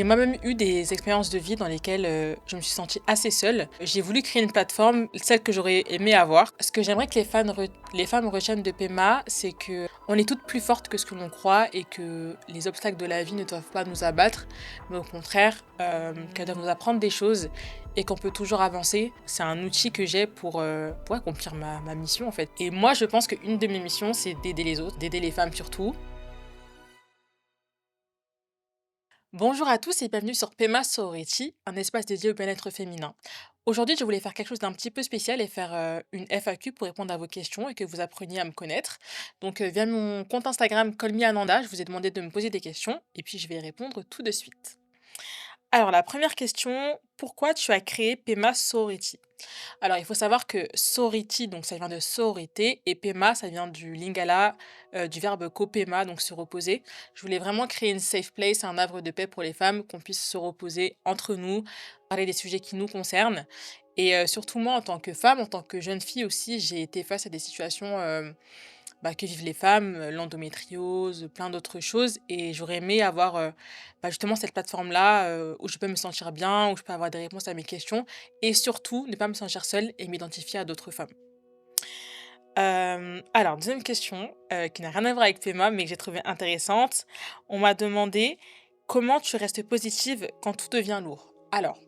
J'ai moi-même eu des expériences de vie dans lesquelles, je me suis sentie assez seule. J'ai voulu créer une plateforme, celle que j'aurais aimé avoir. Ce que j'aimerais que les femmes retiennent de PEMA, c'est que on est toutes plus fortes que ce que l'on croit et que les obstacles de la vie ne doivent pas nous abattre, mais au contraire, qu'elles doivent nous apprendre des choses et qu'on peut toujours avancer. C'est un outil que j'ai pour accomplir ma mission, en fait. Et moi, je pense qu'une de mes missions, c'est d'aider les autres, d'aider les femmes surtout. Bonjour à tous et bienvenue sur Pema Sorority, un espace dédié au bien-être féminin. Aujourd'hui, je voulais faire quelque chose d'un petit peu spécial et faire une FAQ pour répondre à vos questions et que vous appreniez à me connaître. Donc, via mon compte Instagram CallMeAnanda, je vous ai demandé de me poser des questions et puis je vais y répondre tout de suite. Alors, la première question, pourquoi tu as créé Pema Sorority? Alors, il faut savoir que sorority, donc ça vient de sororité, et pema, ça vient du lingala, du verbe kopema, donc se reposer. Je voulais vraiment créer une safe place, un havre de paix pour les femmes, qu'on puisse se reposer entre nous, parler des sujets qui nous concernent. Et surtout moi, en tant que femme, en tant que jeune fille aussi, j'ai été face à des situations que vivent les femmes, l'endométriose, plein d'autres choses. Et j'aurais aimé avoir justement cette plateforme-là où je peux me sentir bien, où je peux avoir des réponses à mes questions et surtout ne pas me sentir seule et m'identifier à d'autres femmes. Alors, deuxième question qui n'a rien à voir avec PMA mais que j'ai trouvée intéressante. On m'a demandé comment tu restes positive quand tout devient lourd. Alors,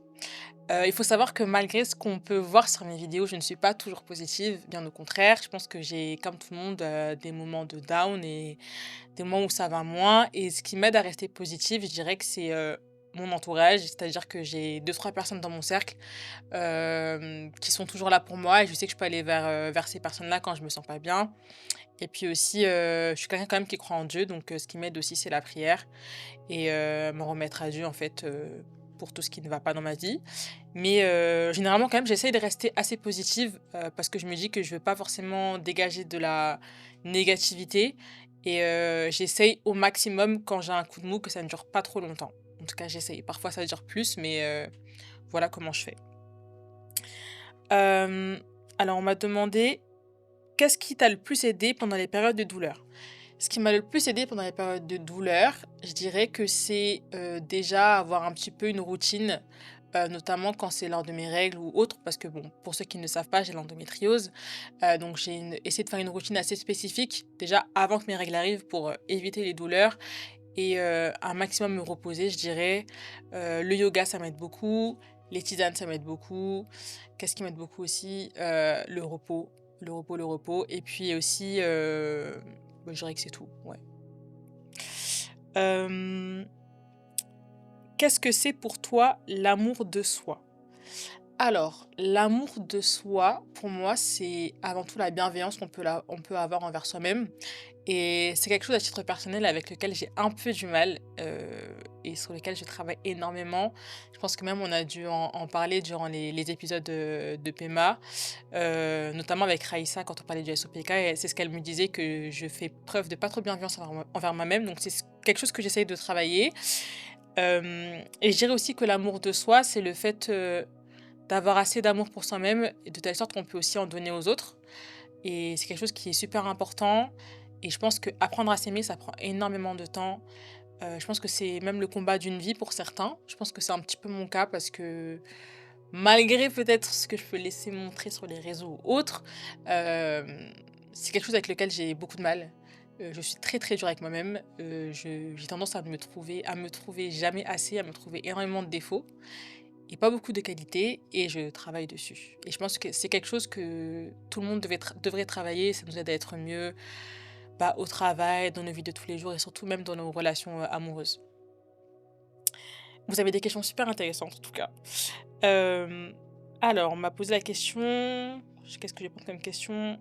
il faut savoir que malgré ce qu'on peut voir sur mes vidéos, je ne suis pas toujours positive, bien au contraire. Je pense que j'ai, comme tout le monde, des moments de down et des moments où ça va moins et ce qui m'aide à rester positive, je dirais que c'est, mon entourage. C'est-à-dire que j'ai deux trois personnes dans mon cercle, qui sont toujours là pour moi et je sais que je peux aller vers ces personnes-là quand je me sens pas bien et puis aussi, je suis quelqu'un quand même qui croit en Dieu donc ce qui m'aide aussi, c'est la prière et me remettre à Dieu, en fait, pour tout ce qui ne va pas dans ma vie. Mais généralement, quand même, j'essaye de rester assez positive, parce que je me dis que je veux pas forcément dégager de la négativité et j'essaye au maximum, quand j'ai un coup de mou, que ça ne dure pas trop longtemps. En tout cas, j'essaye. Parfois, ça dure plus, mais voilà comment je fais. Hem, alors on m'a demandé: «Qu'est-ce qui t'a le plus aidé pendant les périodes de douleur?» Ce qui m'a le plus aidé pendant les périodes de douleur, je dirais que c'est, déjà avoir un petit peu une routine, notamment quand c'est lors de mes règles ou autres. Parce que bon, pour ceux qui ne savent pas, j'ai l'endométriose, donc j'ai essayé de faire une routine assez spécifique, déjà avant que mes règles arrivent pour, éviter les douleurs et un maximum me reposer, je dirais. Le yoga, ça m'aide beaucoup, les tisanes, ça m'aide beaucoup. Qu'est-ce qui m'aide beaucoup aussi? Le repos, le repos et puis aussi, je dirais que c'est tout, ouais. Hem, qu'est-ce que c'est pour toi l'amour de soi? Alors, l'amour de soi, pour moi, c'est avant tout la bienveillance on peut avoir envers soi-même et c'est quelque chose à titre personnel avec lequel j'ai un peu du mal, et sur lequel je travaille énormément. Je pense que même on a dû en parler durant les épisodes, de PEMA, notamment avec Raïssa quand on parlait du SOPK et c'est ce qu'elle me disait que je fais preuve de pas trop bienveillance envers moi-même donc c'est quelque chose que j'essaye de travailler. Et je dirais aussi que l'amour de soi, c'est le fait, d'avoir assez d'amour pour soi-même et de telle sorte qu'on peut aussi en donner aux autres et c'est quelque chose qui est super important et je pense qu'apprendre à s'aimer, ça prend énormément de temps. Je pense que c'est même le combat d'une vie pour certains. Je pense que c'est un petit peu mon cas parce que malgré peut-être ce que je peux laisser montrer sur les réseaux ou autres, c'est quelque chose avec lequel j'ai beaucoup de mal. Je suis très, très dure avec moi-même. J'ai tendance à me trouver jamais assez, à me trouver énormément de défauts et pas beaucoup de qualités et je travaille dessus et je pense que c'est quelque chose que tout le monde devrait travailler. Ça nous aide à être mieux, au travail, dans nos vies de tous les jours et surtout même dans nos relations, amoureuses. Vous avez des questions super intéressantes en tout cas. Hem, alors on m'a posé la question, qu'est-ce que je vais prendre comme question?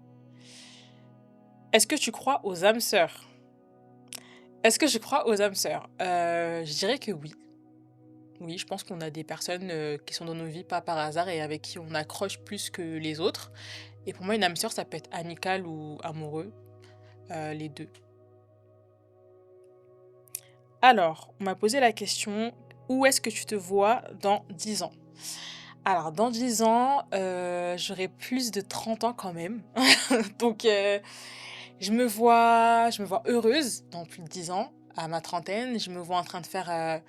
Est-ce que tu crois aux âmes sœurs? Est-ce que je crois aux âmes sœurs? Je dirais que oui. Oui, je pense qu'on a des personnes, qui sont dans nos vies pas par hasard et avec qui on accroche plus que les autres et pour moi une âme sœur ça peut être amical ou amoureux, les 2. Alors, on m'a posé la question: «Où est-ce que tu te vois dans 10 ans?» Alors dans 10 ans, j'aurai plus de 30 ans quand même. Donc je me vois heureuse dans plus de 10 ans, à ma trentaine. Je me vois en train de faire,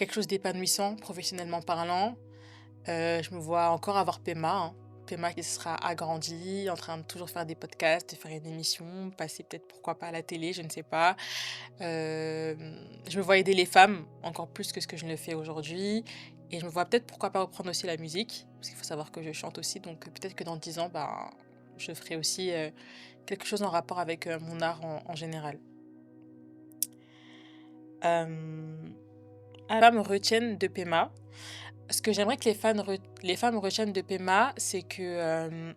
quelque chose d'épanouissant professionnellement parlant. Je me vois encore avoir Pema, hein. Pema qui sera agrandie, en train de toujours faire des podcasts, de faire une émission, passer peut-être pourquoi pas à la télé, je ne sais pas. Je me vois aider les femmes encore plus que ce que je ne le fais aujourd'hui et je me vois peut-être pourquoi pas reprendre aussi la musique, parce qu'il faut savoir que je chante aussi donc peut-être que dans 10 ans, ben, je ferai aussi, quelque chose en rapport avec, mon art en général. Hem, femmes retiennent de Pema. Ce que j'aimerais que les femmes retiennent de Pema, c'est que,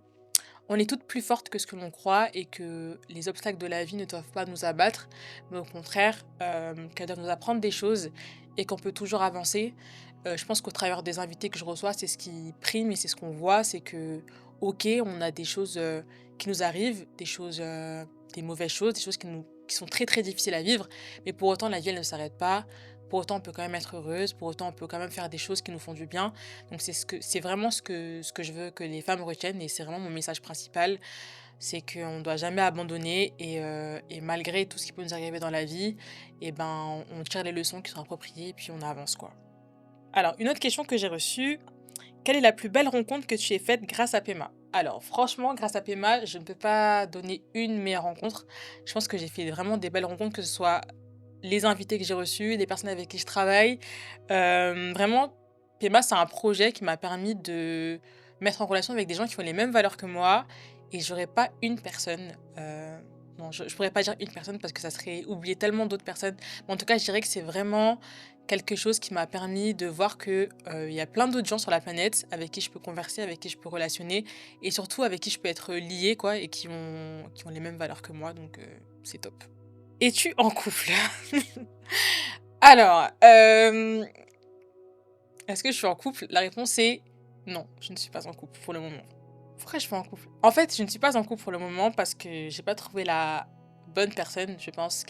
on est toutes plus fortes que ce que l'on croit et que les obstacles de la vie ne doivent pas nous abattre, mais au contraire, qu'elles doivent nous apprendre des choses et qu'on peut toujours avancer. Je pense qu'au travers des invités que je reçois, c'est ce qui prime et c'est ce qu'on voit, c'est que, OK, on a des choses, qui nous arrivent, des choses, des mauvaises choses, des choses qui sont très, très difficiles à vivre, mais pour autant la vie elle ne s'arrête pas. Pour autant on peut quand même être heureuse, pour autant on peut quand même faire des choses qui nous font du bien. Donc c'est vraiment ce que je veux que les femmes retiennent et c'est vraiment mon message principal, c'est qu'on ne doit jamais abandonner et malgré tout ce qui peut nous arriver dans la vie et ben, on tire les leçons qui sont appropriées et puis on avance, quoi. Alors une autre question que j'ai reçue: «Quelle est la plus belle rencontre que tu aies faite grâce à Pema?» Alors franchement, grâce à Pema, je ne peux pas donner une meilleure rencontre. Je pense que j'ai fait vraiment des belles rencontres, que ce soit les invités que j'ai reçus, les personnes avec qui je travaille. Vraiment, PMA, c'est un projet qui m'a permis de mettre en relation avec des gens qui ont les mêmes valeurs que moi et j'aurais pas une personne, non, je pourrais pas dire une personne parce que ça serait oublier tellement d'autres personnes. Mais en tout cas, je dirais que c'est vraiment quelque chose qui m'a permis de voir que, il y a plein d'autres gens sur la planète avec qui je peux converser, avec qui je peux relationner et surtout avec qui je peux être liée, quoi, et qui ont les mêmes valeurs que moi donc c'est top. Es-tu en couple? Alors, est-ce que je suis en couple? La réponse est non, je ne suis pas en couple pour le moment. Pourquoi je suis en couple? En fait, je ne suis pas en couple pour le moment parce que j'ai pas trouvé la bonne personne, je pense,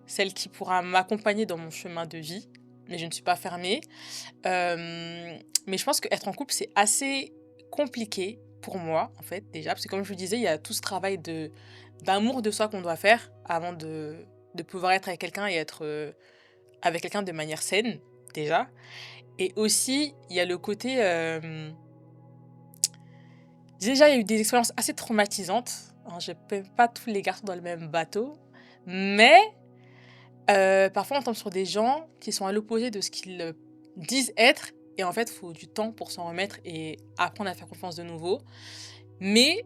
celle qui pourra m'accompagner dans mon chemin de vie, mais je ne suis pas fermée. Mais je pense qu'être en couple, c'est assez compliqué pour moi, en fait, déjà, parce que comme je vous disais, il y a tout ce travail d'amour de soi qu'on doit faire avant de pouvoir être avec quelqu'un et être, avec quelqu'un de manière saine, déjà. Et aussi, il y a le côté, déjà, il y a eu des expériences assez traumatisantes, hein, je ne pas tous les garçons dans le même bateau, mais parfois on tombe sur des gens qui sont à l'opposé de ce qu'ils, disent être et en fait, il faut du temps pour s'en remettre et apprendre à faire confiance de nouveau. Mais,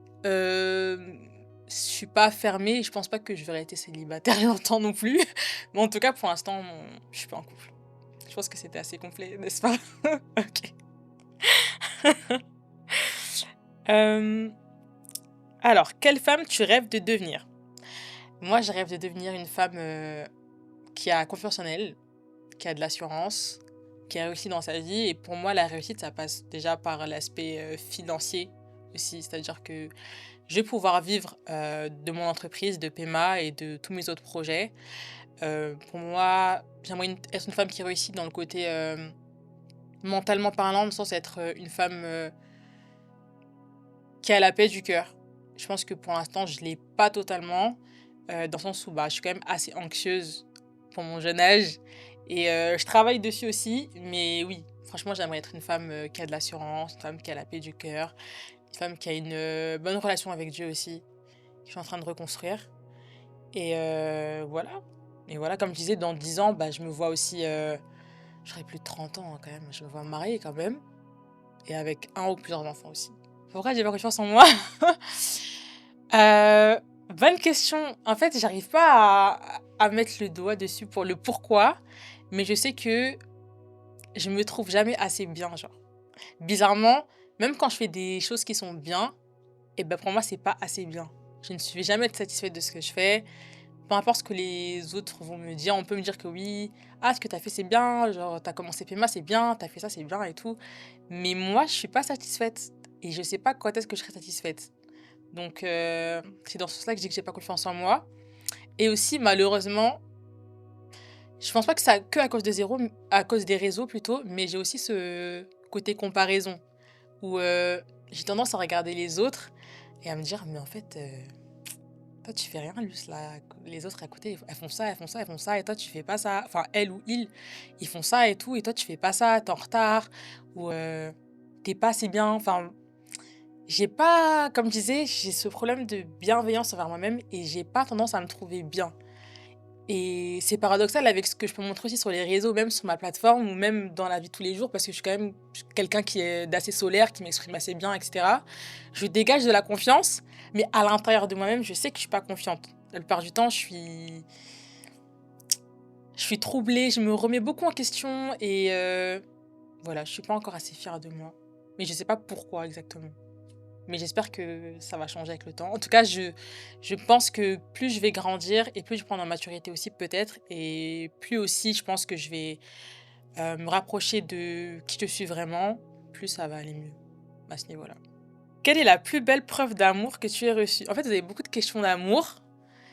je suis pas fermée et je pense pas que je vais rester célibataire longtemps non plus. Mais en tout cas, pour l'instant, je suis pas en couple. Je pense que c'était assez complet, n'est-ce pas? OK. Hem, alors, quelle femme tu rêves de devenir? Moi, je rêve de devenir une femme, qui a confiance en elle, qui a de l'assurance, qui a réussi dans sa vie et pour moi, la réussite, ça passe déjà par l'aspect, financier aussi. C'est-à-dire que je vais pouvoir vivre, de mon entreprise, de Pema et de tous mes autres projets. Pour moi, j'aimerais être une femme qui réussit dans le côté, mentalement parlant, dans le sens être, une femme, qui a la paix du cœur. Je pense que pour l'instant, je l'ai pas totalement, dans le sens où, bah, je suis quand même assez anxieuse pour mon jeune âge et je travaille dessus aussi. Mais oui, franchement, j'aimerais être une femme, qui a de l'assurance, une femme qui a la paix du cœur, une femme qui a une, bonne relation avec Dieu aussi, que je suis en train de reconstruire et voilà et voilà, comme je disais, dans 10 ans, bah, je me vois aussi, j'aurai plus de 30 ans, hein, quand même. Je me vois mariée quand même et avec un ou plusieurs enfants aussi. Pourquoi j'ai pas confiance en moi? Heu, bonne question. En fait, j'arrive pas à mettre le doigt dessus pour le pourquoi, mais je sais que je me trouve jamais assez bien, genre. Bizarrement, même quand je fais des choses qui sont bien et ben pour moi, c'est pas assez bien. Je ne suis jamais satisfaite de ce que je fais. Peu importe ce que les autres vont me dire, on peut me dire que oui: «Ah, ce que tu as fait, c'est bien», genre: «Tu as commencé PMA, c'est bien, tu as fait ça, c'est bien et tout». Mais moi, je suis pas satisfaite et je sais pas quand est-ce que je serai satisfaite. Donc c'est dans ce sens-là que je dis que j'ai pas confiance en moi et aussi malheureusement, je pense pas que ça que à cause à cause des réseaux plutôt, mais j'ai aussi ce côté comparaison où, j'ai tendance à regarder les autres et à me dire: «Mais en fait, toi tu fais rien, Luce, là, les autres à côté, elles font ça, elles font ça, elles font ça, et toi tu fais pas ça. Enfin, elle ou ils font ça et tout, et toi tu fais pas ça, t'es en retard, ou t'es pas assez bien. Enfin, j'ai pas, comme je disais, j'ai ce problème de bienveillance envers moi-même et j'ai pas tendance à me trouver bien. Et c'est paradoxal avec ce que je peux montrer aussi sur les réseaux, même sur ma plateforme ou même dans la vie de tous les jours, parce que je suis quand même quelqu'un qui est d'assez solaire, qui m'exprime assez bien, etc. Je dégage de la confiance, mais à l'intérieur de moi-même, je sais que je suis pas confiante. La plupart du temps, je suis troublée, je me remets beaucoup en question et voilà, je suis pas encore assez fière de moi. Mais je sais pas pourquoi exactement. Mais j'espère que ça va changer avec le temps. En tout cas, je pense que plus je vais grandir et plus je prends en maturité aussi peut-être et plus aussi je pense que je vais, me rapprocher de qui je suis vraiment, plus ça va aller mieux à ce niveau-là. Quelle est la plus belle preuve d'amour que tu aies reçue? En fait, vous avez beaucoup de questions d'amour,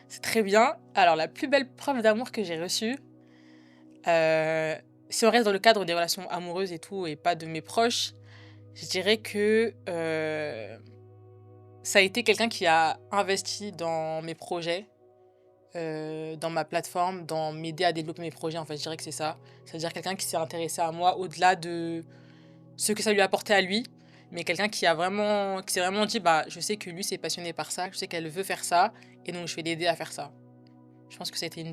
c'est très bien. Alors la plus belle preuve d'amour que j'ai reçue, heu, si on reste dans le cadre des relations amoureuses et tout et pas de mes proches, je dirais que, ça a été quelqu'un qui a investi dans mes projets, dans ma plateforme, dans m'aider à développer mes projets, en fait, je dirais que c'est ça. C'est-à-dire quelqu'un qui s'est intéressé à moi au-delà de ce que ça lui a apporté à lui, mais quelqu'un qui s'est vraiment dit: «Bah, je sais que lui, c'est passionné par ça, je sais qu'elle veut faire ça et donc je vais l'aider à faire ça». Je pense que ça a été une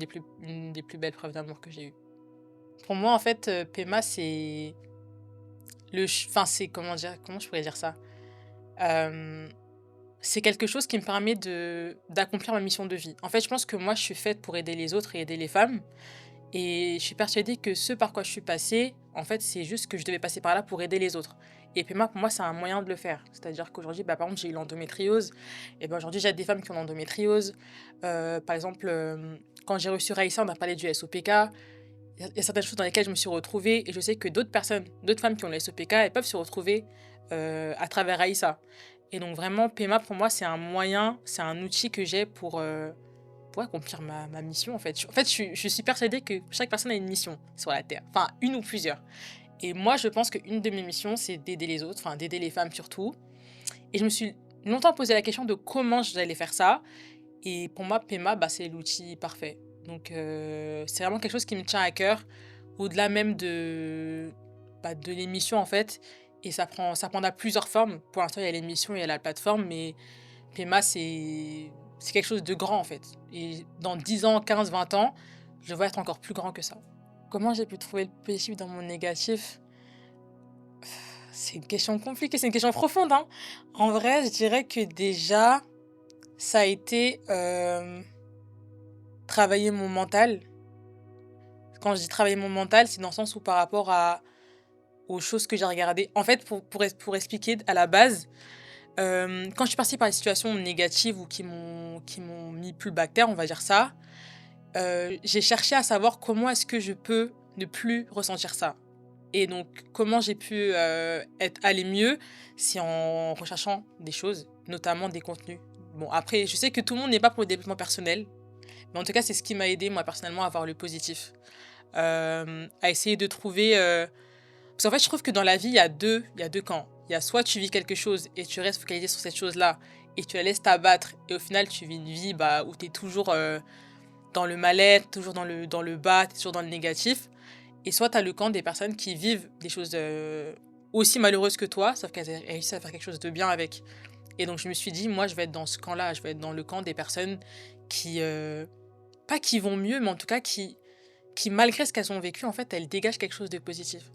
des plus belles preuves d'amour que j'ai eues. Pour moi, en fait, PEMA, c'est enfin, c'est comment je pourrais dire ça? Hem C'est quelque chose qui me permet d'accomplir ma mission de vie. En fait, je pense que moi, je suis faite pour aider les autres et aider les femmes et je suis persuadée que ce par quoi je suis passée, en fait, c'est juste que je devais passer par là pour aider les autres et PMA, pour moi, c'est un moyen de le faire. C'est-à-dire qu'aujourd'hui, bah, par exemple, j'ai eu l'endométriose et ben, aujourd'hui, j'aide des femmes qui ont l'endométriose. Par exemple, quand j'ai reçu Raïssa, on a parlé du SOPK. Il y a certaines choses dans lesquelles je me suis retrouvée et je sais que d'autres personnes, d'autres femmes qui ont le SOPK, elles peuvent se retrouver, à travers Raïssa et donc vraiment PMA pour moi c'est un moyen, c'est un outil que j'ai pour accomplir ma mission en fait. Je suis persuadée que chaque personne a une mission sur la terre, enfin une ou plusieurs et moi je pense qu'une de mes missions c'est d'aider les autres, enfin d'aider les femmes surtout et je me suis longtemps posé la question de comment j'allais faire ça et pour moi PMA, bah, c'est l'outil parfait. Donc c'est vraiment quelque chose qui me tient à cœur, au-delà même de l'émission en fait et ça prendra plusieurs formes. Pour l'instant, il y a l'émission, il y a la plateforme, mais PMA, c'est quelque chose de grand en fait et dans 10 ans, 15, 20 ans, je vais être encore plus grand que ça. Comment j'ai pu trouver le positif dans mon négatif? C'est une question compliquée, c'est une question profonde, hein. En vrai, je dirais que déjà, ça a été, travailler mon mental. Quand je dis travailler mon mental, c'est dans le sens où par rapport aux choses que j'ai regardées. En fait, pour expliquer à la base, quand je suis passée par des situations négatives ou qui m'ont mis plus bas que terre, on va dire ça, j'ai cherché à savoir comment est-ce que je peux ne plus ressentir ça. Et donc, comment j'ai pu aller mieux, c'est en recherchant des choses, notamment des contenus. Bon, après, je sais que tout le monde n'est pas pour le développement personnel, mais en tout cas, c'est ce qui m'a aidé, moi, personnellement, à voir le positif. À essayer de trouver. Parce qu'en fait, je trouve que dans la vie, il y a deux camps. Il y a soit tu vis quelque chose et tu restes focalisé sur cette chose-là et tu la laisses t'abattre, et au final, tu vis une vie bah, où tu es toujours dans le mal-être, toujours dans le bas, tu es toujours dans le négatif. Et soit tu as le camp des personnes qui vivent des choses aussi malheureuses que toi, sauf qu'elles réussissent à faire quelque chose de bien avec. Et donc, je me suis dit, moi, je vais être dans ce camp-là. Je vais être dans le camp des personnes qui, pas qui vont mieux, mais en tout cas qui malgré ce qu'elles ont vécu, en fait, elles dégagent quelque chose de positif.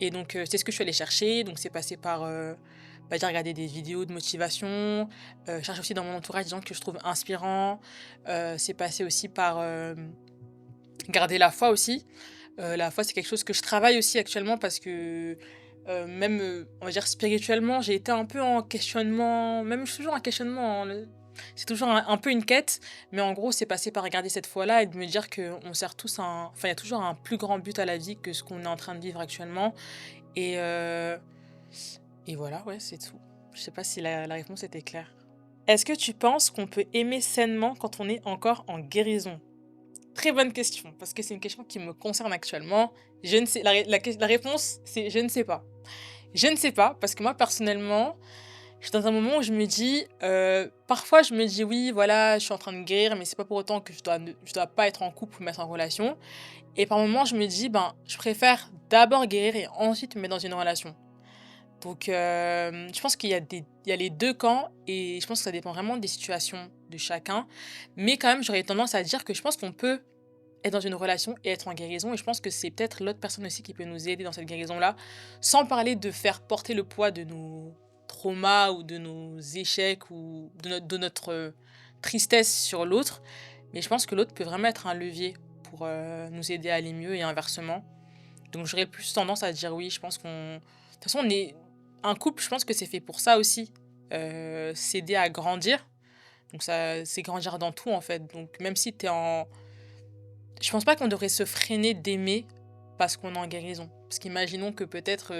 Et donc, c'est ce que je suis allée chercher. Donc, c'est passé par, bah, j'ai regardé des vidéos de motivation, chercher aussi dans mon entourage des gens que je trouve inspirants. C'est passé aussi par garder la foi aussi. La foi, c'est quelque chose que je travaille aussi actuellement parce que même, on va dire spirituellement, j'ai été un peu en questionnement, même je suis toujours en questionnement, hein, c'est toujours un peu une quête, mais en gros, c'est passé par regarder cette foi-là et de me dire qu'on sert tous enfin, il y a toujours un plus grand but à la vie que ce qu'on est en train de vivre actuellement. Et, euh, et voilà, ouais, c'est tout. Je sais pas si la réponse était claire. Est-ce que tu penses qu'on peut aimer sainement quand on est encore en guérison? Très bonne question, parce que c'est une question qui me concerne actuellement. Je ne sais, la réponse, c'est je ne sais pas. Je ne sais pas, parce que moi, personnellement, Je suis dans un moment où je me dis, parfois je me dis: «Oui, voilà, je suis en train de guérir, mais c'est pas pour autant que je dois pas être en couple ou me mettre en relation». Et par moments, je me dis: «Ben, je préfère d'abord guérir et ensuite me mettre dans une relation». Donc, je pense il y a les 2 camps et je pense que ça dépend vraiment des situations de chacun. Mais quand même, j'aurais tendance à dire que je pense qu'on peut être dans une relation et être en guérison et je pense que c'est peut-être l'autre personne aussi qui peut nous aider dans cette guérison-là, sans parler de faire porter le poids de nos traumas ou de nos échecs ou de notre, tristesse sur l'autre. Mais je pense que l'autre peut vraiment être un levier pour, nous aider à aller mieux et inversement. Donc j'aurais plus tendance à dire oui, je pense qu'on de toute façon, on est un couple, je pense que c'est fait pour ça aussi, s'aider à grandir. Donc ça c'est grandir dans tout, en fait. Donc même si tu es en je pense pas qu'on devrait se freiner d'aimer parce qu'on est en guérison. Parce qu'imaginons que peut-être,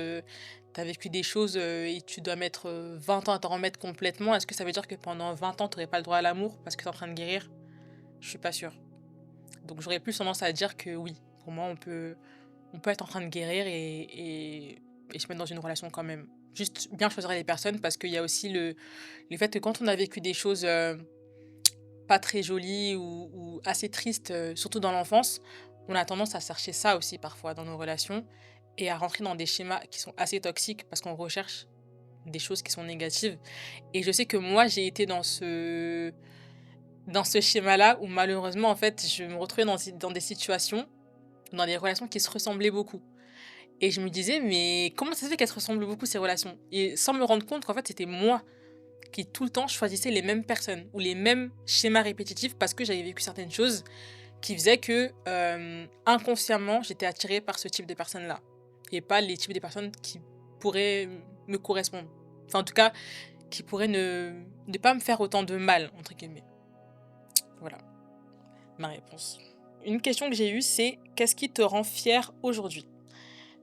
tu as vécu des choses, et tu dois mettre, 20 ans à t'en remettre complètement. Est-ce que ça veut dire que pendant 20 ans, tu aurais pas le droit à l'amour parce que tu es en train de guérir? Je suis pas sûre. Donc j'aurais plus tendance à dire que oui, pour moi, on peut être en train de guérir et se mettre dans une relation quand même. Juste bien choisir les personnes parce qu'il y a aussi le fait que quand on a vécu des choses, pas très jolies ou assez tristes, surtout dans l'enfance, on a tendance à chercher ça aussi parfois dans nos relations et à rentrer dans des schémas qui sont assez toxiques parce qu'on recherche des choses qui sont négatives. Et je sais que moi, j'ai été dans ce schéma-là où malheureusement, en fait, je me retrouvais dans des situations, dans des relations qui se ressemblaient beaucoup. Et je me disais: «Mais comment ça se fait qu'elles se ressemblent beaucoup ces relations?» Et sans me rendre compte qu'en fait, c'était moi qui tout le temps choisissais les mêmes personnes ou les mêmes schémas répétitifs parce que j'avais vécu certaines choses qui faisaient que, inconsciemment, j'étais attirée par ce type de personnes-là et pas les types de personnes qui pourraient me correspondre. Enfin, en tout cas, qui pourraient ne pas me faire autant de «mal» entre guillemets. Voilà ma réponse. Une question que j'ai eue, c'est: «Qu'est-ce qui te rend fière aujourd'hui?»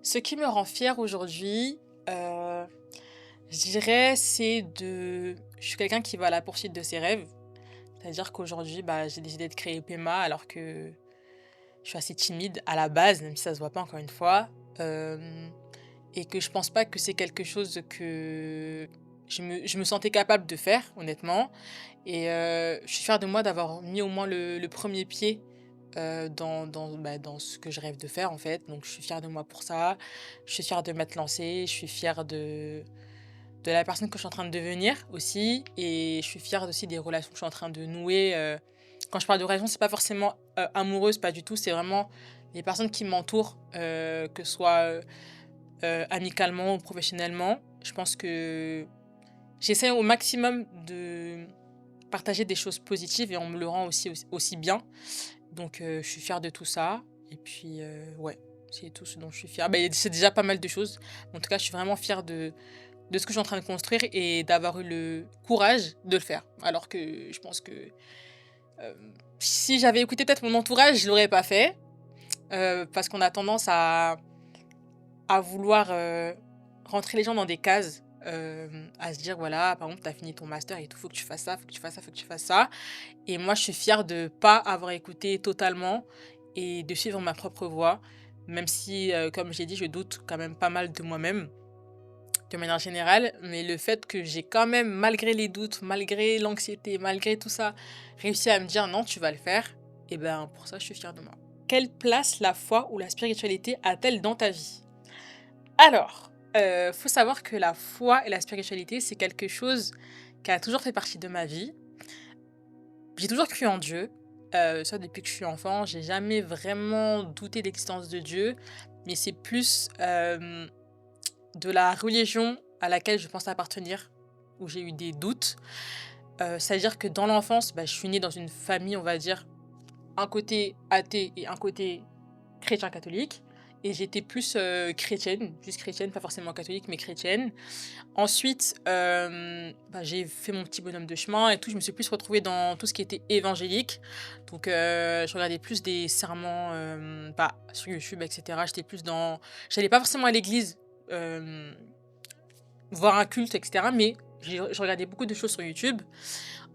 Ce qui me rend fière aujourd'hui, heu, je dirais je suis quelqu'un qui va à la poursuite de ses rêves. C'est-à-dire qu'aujourd'hui, bah, j'ai décidé de créer PEMA alors que je suis assez timide à la base, même si ça se voit pas encore une fois, hem et que je pense pas que c'est quelque chose que je me sentais capable de faire honnêtement et je suis fière de moi d'avoir mis au moins le 1er pied, dans ce que je rêve de faire en fait, donc je suis fière de moi pour ça. Je suis fière de m'être lancée, je suis fière de la personne que je suis en train de devenir aussi et je suis fière aussi des relations que je suis en train de nouer, quand je parle de relations, c'est pas forcément, amoureuse, pas du tout, c'est vraiment les personnes qui m'entourent, que ce soit, amicalement ou professionnellement. Je pense que j'essaie au maximum de partager des choses positives et on me le rend aussi bien. Donc je suis fière de tout ça et puis, ouais, c'est tout ce dont je suis fière. Beh, c'est déjà pas mal de choses. En tout cas, je suis vraiment fière de ce que je suis en train de construire et d'avoir eu le courage de le faire. Alors que je pense que, si j'avais écouté peut-être mon entourage, je l'aurais pas fait, parce qu'on a tendance à vouloir, rentrer les gens dans des cases, à se dire: «Voilà, par exemple, tu as fini ton master et tout, faut que tu fasses ça, faut que tu fasses ça, faut que tu fasses ça». Et moi, je suis fière de pas avoir écouté totalement et de suivre ma propre voie, même si, comme j'ai dit, je doute quand même pas mal de moi-même, de manière générale. Mais le fait que j'ai quand même, malgré les doutes, malgré l'anxiété, malgré tout ça, réussi à me dire: «Non, tu vas le faire», et ben, pour ça, je suis fière de moi. Quelle place la foi ou la spiritualité a-t-elle dans ta vie? Alors, faut savoir que la foi et la spiritualité, c'est quelque chose qui a toujours fait partie de ma vie. J'ai toujours cru en Dieu, ça depuis que je suis enfant, j'ai jamais vraiment douté de l'existence de Dieu, mais c'est plus, de la religion à laquelle je pense appartenir, où j'ai eu des doutes. C'est-à-dire que dans l'enfance, bah, je suis née dans une famille, on va dire, un côté athée et un côté chrétien catholique et j'étais plus, chrétienne, juste chrétienne, pas forcément catholique, mais chrétienne. Ensuite, bah, j'ai fait mon petit bonhomme de chemin et tout. Je me suis plus retrouvée dans tout ce qui était évangélique. Donc, je regardais plus des sermons, bah, sur YouTube et cetera. J'allais pas forcément à l'église, hem, voir un culte et cetera, mais je regardais beaucoup de choses sur YouTube.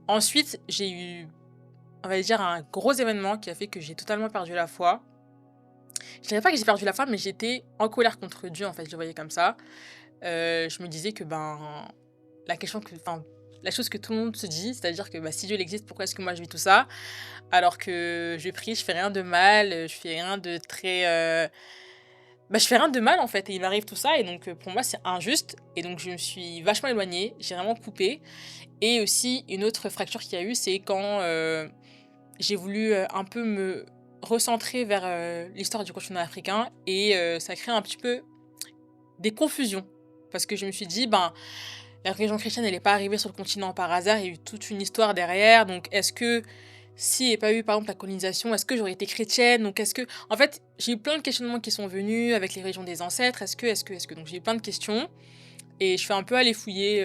Ensuite, j'ai eu, on va dire, un gros événement qui a fait que j'ai totalement perdu la foi. Je dirais pas que j'ai perdu la foi, mais j'étais en colère contre Dieu, en fait, je le voyais comme ça. Je me disais que, ben, la question que enfin, la chose que tout le monde se dit, c'est-à-dire que, bah, si Dieu il existe, pourquoi est-ce que moi je vis tout ça? Alors que je prie, je fais rien de mal, je fais rien de très, bah, je fais rien de mal en fait et il m'arrive tout ça et donc pour moi c'est injuste et donc je me suis vachement éloignée, j'ai vraiment coupé et aussi une autre fracture qu'il y a eu, c'est quand, j'ai voulu, un peu me recentrer vers, l'histoire du continent africain et ça a créé un petit peu des confusions. Parce que je me suis dit: «Ben, la religion chrétienne, elle est pas arrivée sur le continent par hasard, il y a eu toute une histoire derrière, donc est-ce que s'il y avait pas eu, par exemple, la colonisation, est-ce que j'aurais été chrétienne? Donc est-ce que» en fait, j'ai eu plein de questionnements qui sont venus avec les religions des ancêtres. Est-ce que? Donc j'ai eu plein de questions et je suis un peu allée fouiller,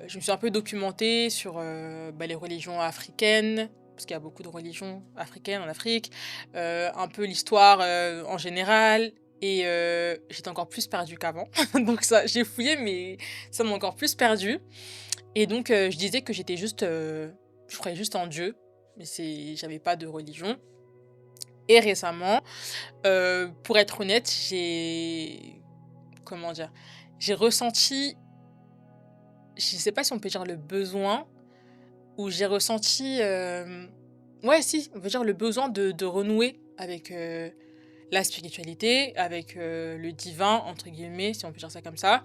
je me suis un peu documentée sur, bah, les religions africaines, parce qu'il y a beaucoup de religions africaines en Afrique, un peu l'histoire, en général et j'étais encore plus perdue qu'avant. Donc ça j'ai fouillé mais ça m'a encore plus perdue et donc je disais que j'étais juste, je croyais juste en Dieu, mais j'avais pas de religion et récemment, pour être honnête, j'ai comment dire? J'ai ressenti, je sais pas si on peut dire le besoin où j'ai ressenti, ouais si, on peut dire le besoin de renouer avec, la spiritualité, avec, le «divin» entre guillemets, si on peut dire ça comme ça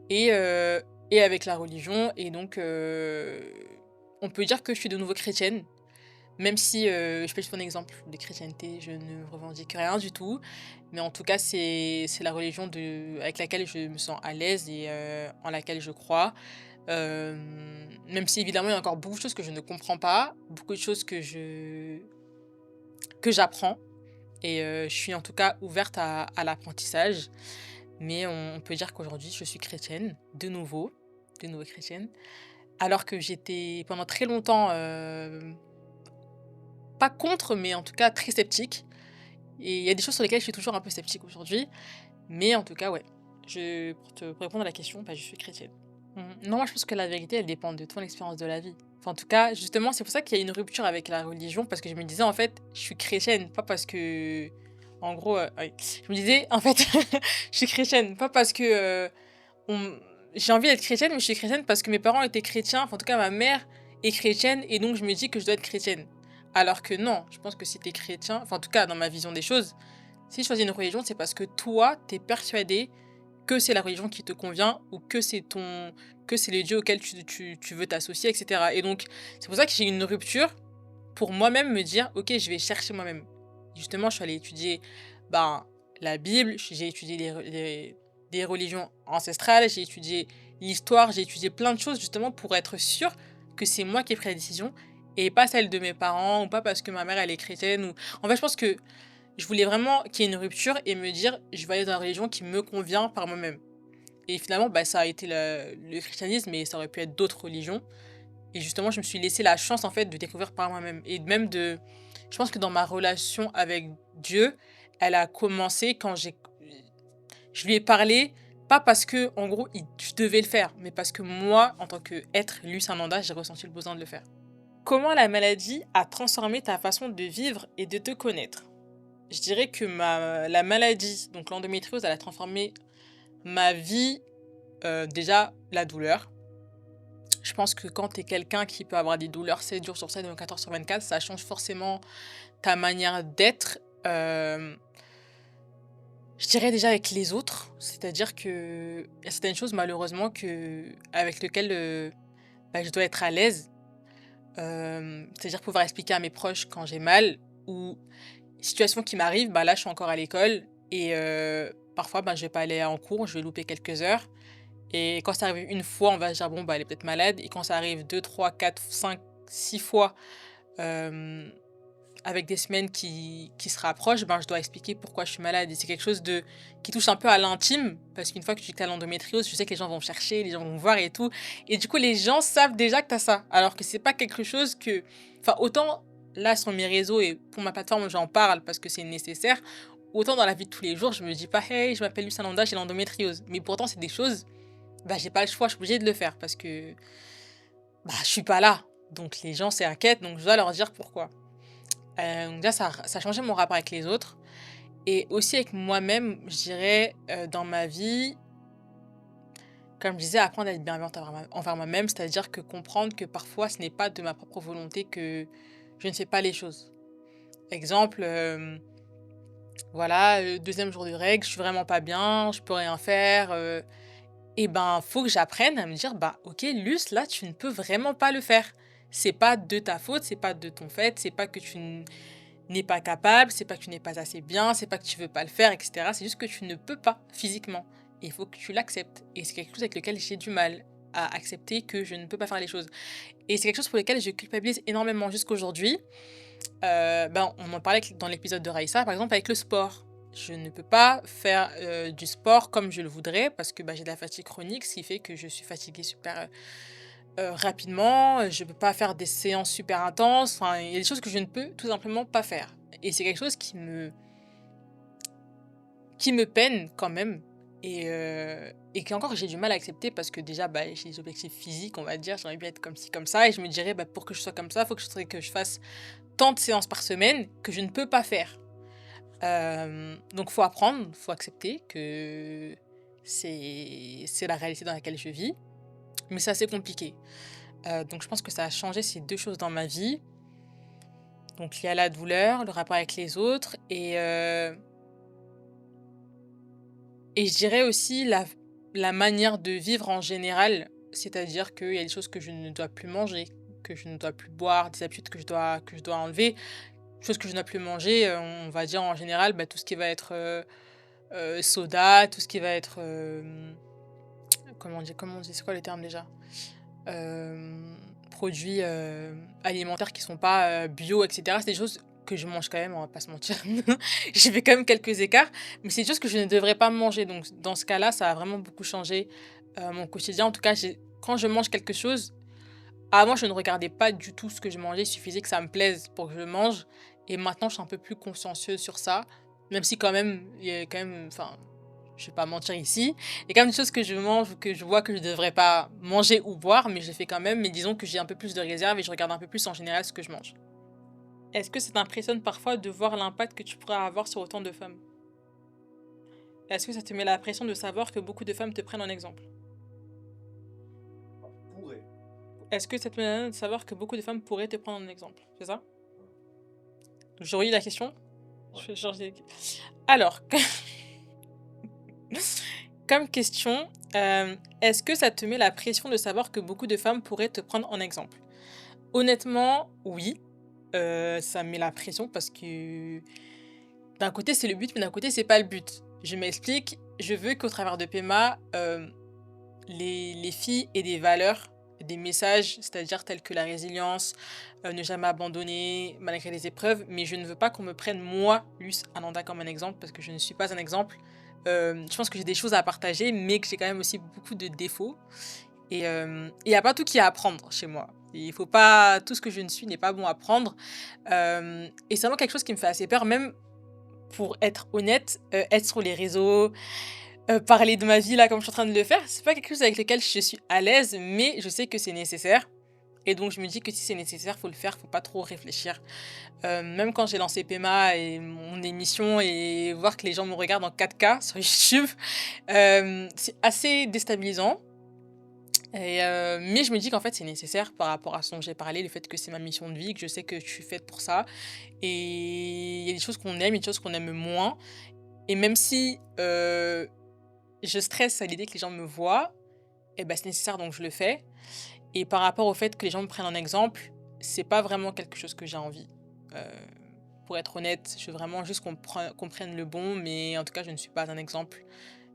et heu et avec la religion et donc on peut dire que je suis de nouveau chrétienne, même si, je peux te prendre un exemple de chrétienté, je ne revendique rien du tout, mais en tout cas c'est la religion avec laquelle je me sens à l'aise et en laquelle je crois. Même si évidemment il y a encore beaucoup de choses que je ne comprends pas, beaucoup de choses que j'apprends et je suis en tout cas ouverte à l'apprentissage. Mais on peut dire qu'aujourd'hui je suis chrétienne, de nouveau chrétienne. Alors que j'étais pendant très longtemps, pas contre, mais en tout cas très sceptique et il y a des choses sur lesquelles je suis toujours un peu sceptique aujourd'hui. Mais en tout cas, ouais, pour répondre à la question, bah, je suis chrétienne. Non, moi je pense que la vérité, elle dépend de ton expérience de la vie. Enfin, en tout cas, justement, c'est pour ça qu'il y a une rupture avec la religion, parce que je me disais, en fait, je suis chrétienne, pas parce que... En gros, oui. Je me disais, en fait, je suis chrétienne, pas parce que on- j'ai envie d'être chrétienne, mais je suis chrétienne parce que mes parents étaient chrétiens, enfin, en tout cas, ma mère est chrétienne, et donc je me dis que je dois être chrétienne. Alors que non, je pense que si t'es chrétien, enfin, en tout cas, dans ma vision des choses, si tu choisis une religion, c'est parce que toi, t'es persuadé que c'est la religion qui te convient ou que c'est le Dieu auquel tu veux t'associer, et cetera. Et donc, c'est pour ça que j'ai eu une rupture pour moi-même me dire: «OK, je vais chercher moi-même». Justement, je suis allée étudier, ben, la Bible, j'ai étudié des religions ancestrales, j'ai étudié l'histoire, j'ai étudié plein de choses justement pour être sûre que c'est moi qui ai pris la décision et pas celle de mes parents ou pas parce que ma mère elle est chrétienne ou en fait, je pense que je voulais vraiment qu'il y ait une rupture et me dire: «Je vais aller dans la religion qui me convient par moi-même» et finalement, bah, ça a été le christianisme, mais ça aurait pu être d'autres religions et justement, je me suis laissé la chance, en fait, de découvrir par moi-même et même de je pense que dans ma relation avec Dieu, elle a commencé quand je lui ai parlé, pas parce que en gros, je devais le faire, mais parce que moi, en tant qu'être Lucinanda, j'ai ressenti le besoin de le faire. Comment la maladie a transformé ta façon de vivre et de te connaître? Je dirais que la maladie, donc l'endométriose, elle a transformé ma vie, déjà la douleur. Je pense que quand tu es quelqu'un qui peut avoir des douleurs 7 jours sur 7, 24 heures sur 24, ça change forcément ta manière d'être, je dirais déjà avec les autres. C'est-à-dire qu'il y a certaines choses malheureusement avec lesquelles, bah, je dois être à l'aise. C'est-à-dire pouvoir expliquer à mes proches quand j'ai mal ou situation qui m'arrive, bah, là je suis encore à l'école et parfois, ben, je vais pas aller en cours, je vais louper quelques heures et quand ça arrive une fois, on va se dire: «Bon, bah, elle est peut-être malade» et quand ça arrive 2, 3, 4, 5, 6 fois, hem, avec des semaines qui se rapprochent, ben, je dois expliquer pourquoi je suis malade et c'est quelque chose qui touche un peu à l'intime parce qu'une fois que tu dis que tu as l'endométriose, je sais que les gens vont chercher, les gens vont voir et tout et du coup, les gens savent déjà que tu as ça alors que c'est pas quelque chose que enfin, autant là, sur mes réseaux et pour ma plateforme, j'en parle parce que c'est nécessaire, autant dans la vie de tous les jours, je me dis pas: «Hey, je m'appelle Lucinda, j'ai l'endométriose». Mais pourtant, c'est des choses, bah, j'ai pas le choix, je suis obligée de le faire parce que, bah, je suis pas là. Donc les gens s'inquiètent, donc je dois leur dire pourquoi. Donc déjà ça a changé mon rapport avec les autres et aussi avec moi-même, je dirais, dans ma vie, Comme je disais, apprendre à être bienveillante envers moi-même, c'est-à-dire que comprendre que parfois ce n'est pas de ma propre volonté que je ne fais pas les choses. Exemple, voilà, 2e jour de règles, je suis vraiment pas bien, je peux rien faire, et ben, faut que j'apprenne à me dire: «Bah, OK, Luce, là, tu ne peux vraiment pas le faire. C'est pas de ta faute, c'est pas de ton fait, c'est pas que n'es pas capable, c'est pas que tu n'es pas assez bien, c'est pas que tu veux pas le faire, et cetera. C'est juste que tu ne peux pas physiquement et il faut que tu l'acceptes» et c'est quelque chose avec lequel j'ai du mal à accepter que je ne peux pas faire les choses et c'est quelque chose pour lequel je culpabilise énormément jusqu'aujourd'hui. Ben, on en parlait avec dans l'épisode de Raïssa, par exemple, avec le sport. Je ne peux pas faire, du sport comme je le voudrais parce que, bah, j'ai de la fatigue chronique, ce qui fait que je suis fatiguée super, rapidement, je peux pas faire des séances super intenses, enfin, il y a des choses que je ne peux tout simplement pas faire et c'est quelque chose qui me peine quand même et qu'encore j'ai du mal à accepter parce que déjà, bah, j'ai des objectifs physiques, on va dire, j'aimerais bien être comme ci, comme ça et je me dirais: «Bah, pour que je sois comme ça, il faut que je fasse tant de séances par semaine que je ne peux pas faire». Donc faut apprendre, faut accepter que c'est la réalité dans laquelle je vis, mais c'est assez compliqué. Donc je pense que ça a changé ces 2 choses dans ma vie. Donc il y a la douleur, le rapport avec les autres et je dirais aussi la manière de vivre en général. C'est-à-dire qu'il y a des choses que je ne dois plus manger, que je ne dois plus boire, des habitudes que je dois enlever. Choses que je ne dois plus manger, on va dire en général, bah, tout ce qui va être, soda, tout ce qui va être, comment on dit? C'est quoi le terme déjà? Produits, alimentaires qui sont pas, bio et cetera. C'est des choses que je mange quand même, on va pas se mentir. J'ai fait quand même quelques écarts, mais c'est des choses que je ne devrais pas manger. Donc dans ce cas-là, ça a vraiment beaucoup changé, mon quotidien. En tout cas, quand je mange quelque chose, avant je ne regardais pas du tout ce que je mangeais, il suffisait que ça me plaise pour que je mange et maintenant je suis un peu plus consciencieuse sur ça. Même si quand même, il y a quand même enfin, je vais pas mentir ici, il y a quand même des choses que je mange ou que je vois que je devrais pas manger ou boire, mais je les fais quand même. Mais disons que j'ai un peu plus de réserve et je regarde un peu plus en général ce que je mange. Est-ce que ça t'impressionne parfois de voir l'impact que tu pourrais avoir sur autant de femmes? Est-ce que ça te met la pression de savoir que beaucoup de femmes te prennent en exemple? Pourrait. Est-ce que ça te met la pression de savoir que beaucoup de femmes pourraient te prendre en exemple? C'est ça? Je relis la question? Ouais. Je vais changer. Alors, comme question, est-ce que ça te met la pression de savoir que beaucoup de femmes pourraient te prendre en exemple? Honnêtement, oui, ça me met la pression parce que d'un côté, c'est le but, mais d'un côté, c'est pas le but. Je m'explique, je veux qu'au travers de PEMA, les filles aient des valeurs, des messages, c'est-à-dire tels que la résilience, ne jamais abandonner malgré les épreuves, mais je ne veux pas qu'on me prenne moi, Luce Ananda, comme un exemple parce que je ne suis pas un exemple. Je pense que j'ai des choses à partager, mais que j'ai quand même aussi beaucoup de défauts et il y a pas tout qui est à apprendre chez moi. Il faut pas tout ce que je ne suis n'est pas bon à prendre, et c'est vraiment quelque chose qui me fait assez peur, même pour être honnête, être sur les réseaux, parler de ma vie là comme je suis en train de le faire, c'est pas quelque chose avec lequel je suis à l'aise, mais je sais que c'est nécessaire et donc je me dis que si c'est nécessaire, faut le faire, faut pas trop réfléchir. Même quand j'ai lancé PEMA et mon émission et voir que les gens me regardent en 4K sur YouTube, c'est assez déstabilisant mais je me dis qu'en fait, c'est nécessaire par rapport à ce dont j'ai parlé, le fait que c'est ma mission de vie, que je sais que je suis faite pour ça et il y a des choses qu'on aime, il y a des choses qu'on aime moins et même si, je stresse à l'idée que les gens me voient et ben c'est nécessaire donc je le fais et par rapport au fait que les gens me prennent en exemple, c'est pas vraiment quelque chose que j'ai envie. Heu, pour être honnête, je veux vraiment juste qu'on prenne le bon, mais en tout cas, je ne suis pas un exemple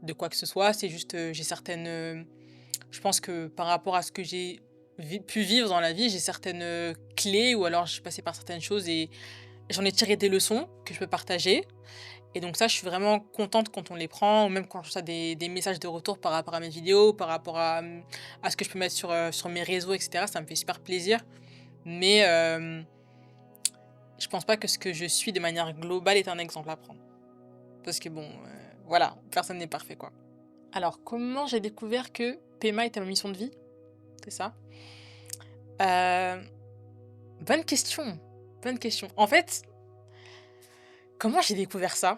de quoi que ce soit. C'est juste, j'ai certaines, je pense que par rapport à ce que j'ai pu vivre dans la vie, j'ai certaines, clés ou alors je suis passée par certaines choses et j'en ai tiré des leçons que je peux partager et donc ça, je suis vraiment contente quand on les prend ou même quand je reçois des messages de retour par rapport à mes vidéos, par rapport à ce que je peux mettre sur mes réseaux et cetera. Ça me fait super plaisir. Mais je pense pas que ce que je suis de manière globale est un exemple à prendre. Parce que bon, voilà, personne n'est parfait, quoi. Alors, comment j'ai découvert que PMA était ma mission de vie? C'est ça? Heu, bonne question, bonne question. En fait, comment j'ai découvert ça?